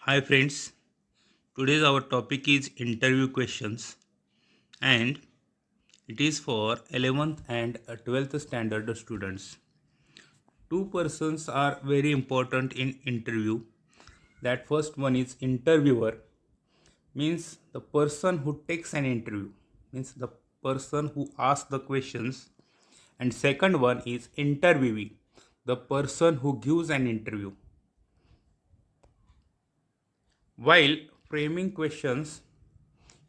Hi friends, today's our topic is interview questions and it is for 11th and 12th standard students. Two persons are very important in interview. That first one is interviewer, means the person who takes an interview, means the person who asks the questions, and second one is interviewee, the person who gives an interview. While framing questions,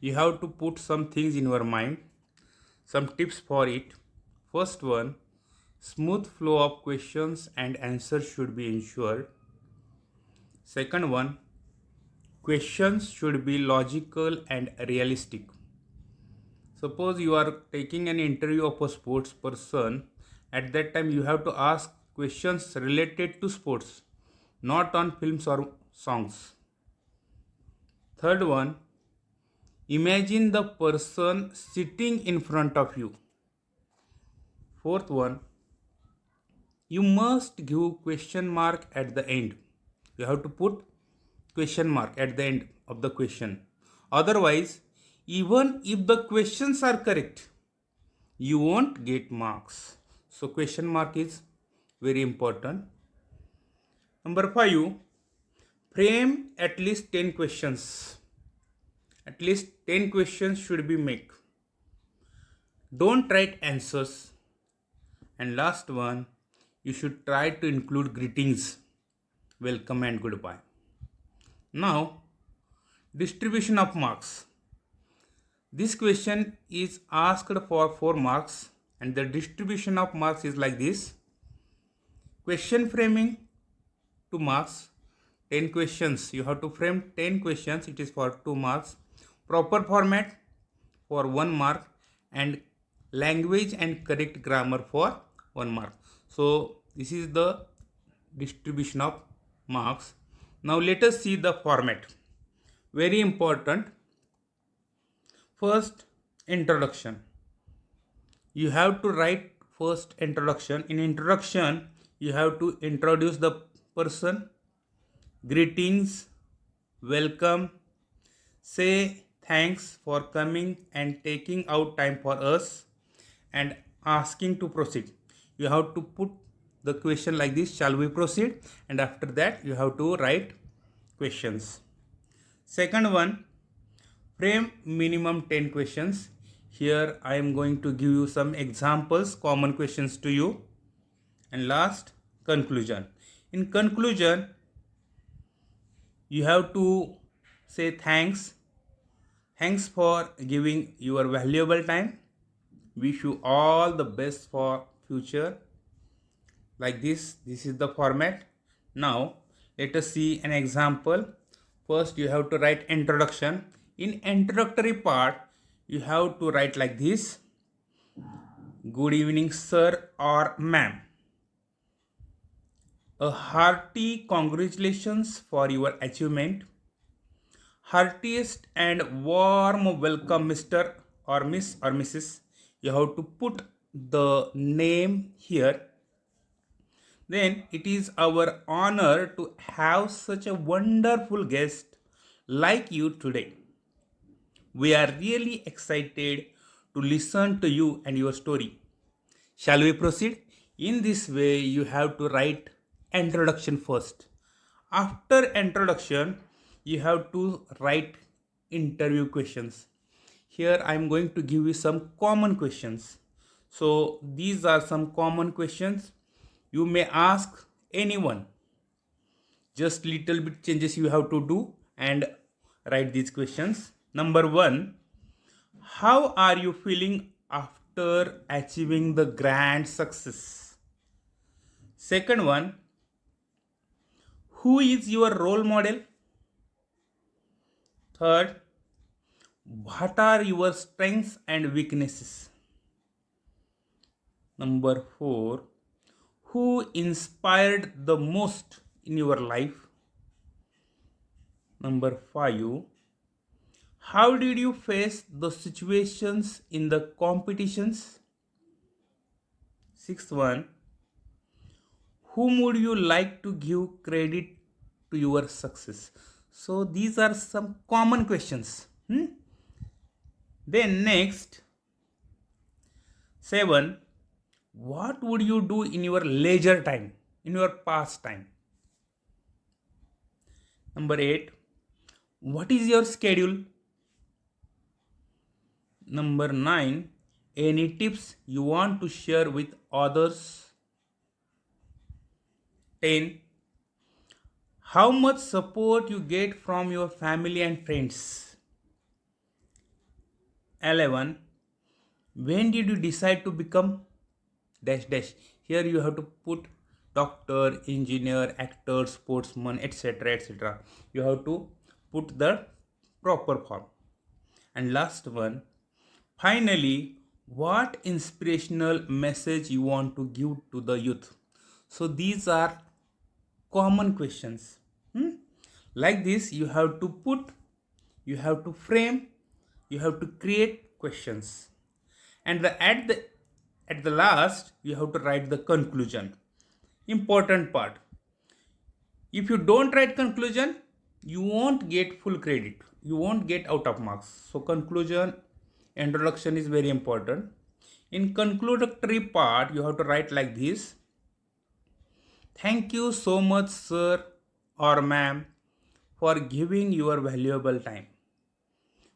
you have to put some things in your mind. Some tips for it. First one, smooth flow of questions and answers should be ensured. Second one, questions should be logical and realistic. Suppose you are taking an interview of a sports person, at that time you have to ask questions related to sports, not on films or songs. Third one, imagine the person sitting in front of you. Fourth one, you must give question mark at the end. You have to put question mark at the end of the question. Otherwise, even if the questions are correct, you won't get marks. So question mark is very important. Number 5, frame at least 10 questions. At least 10 questions should be made. Don't write answers. And last one, you should try to include greetings, welcome and goodbye. Now, distribution of marks. This question is asked for 4 marks and the distribution of marks is like this. Question framing 2 marks. 10 questions. You have to frame 10 questions. It is for 2 marks. Proper format for 1 mark and language and correct grammar for 1 mark. So this is the distribution of marks. Now let us see the format. Very important. First, introduction. You have to write first introduction. In introduction, you have to introduce the person, greetings, welcome, say thanks for coming and taking out time for us, and asking to proceed. You have to put the question like this, shall we proceed? And after that, you have to write questions. Second one, frame minimum 10 questions. Here I am going to give you some examples, common questions to you. And last, conclusion. In conclusion, you have to say thanks. Thanks for giving your valuable time. Wish you all the best for future. Like this is the format. Now let us see an example. First you have to write introduction. In introductory part you have to write like this. Good evening sir or ma'am. A hearty congratulations for your achievement. Heartiest and warm welcome Mr. or Miss or Mrs. You have to put the name here. Then it is our honor to have such a wonderful guest like you today. We are really excited to listen to you and your story. Shall we proceed? In this way, you have to write introduction first. After introduction, you have to write interview questions. Here I am going to give you some common questions. So these are some common questions. You may ask anyone. Just little bit changes you have to do and write these questions. Number 1, how are you feeling after achieving the grand success? Second one, who is your role model? Third, what are your strengths and weaknesses? Number 4, who inspired the most in your life? Number 5, how did you face the situations in the competitions? Sixth one, whom would you like to give credit to your success? So these are some common questions. Then next, 7. What would you do in your leisure time, in your pastime? Number 8. What is your schedule? Number 9. Any tips you want to share with others? 10. How much support you get from your family and friends? 11. When did you decide to become dash dash? Here you have to put doctor, engineer, actor, sportsman, etc. etc. You have to put the proper form. And last one, finally, what inspirational message you want to give to the youth? So these are common questions. Like this, you have to put, you have to frame, you have to create questions, and at the last you have to write the conclusion. Important part. If you don't write conclusion, you won't get full credit. You won't get out of marks. So conclusion, introduction is very important. In conclusory part, you have to write like this. Thank you so much, sir or ma'am, for giving your valuable time.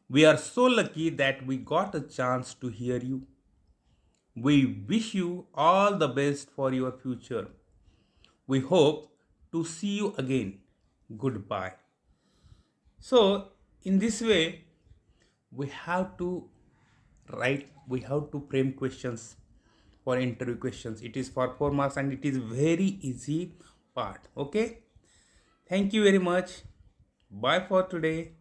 We are so lucky that we got a chance to hear you. We wish you all the best for your future. We hope to see you again. Goodbye. So, in this way, we have to write, we have to frame questions for interview questions. It is for 4 marks and it is very easy part. Okay. Thank you very much. Bye for today.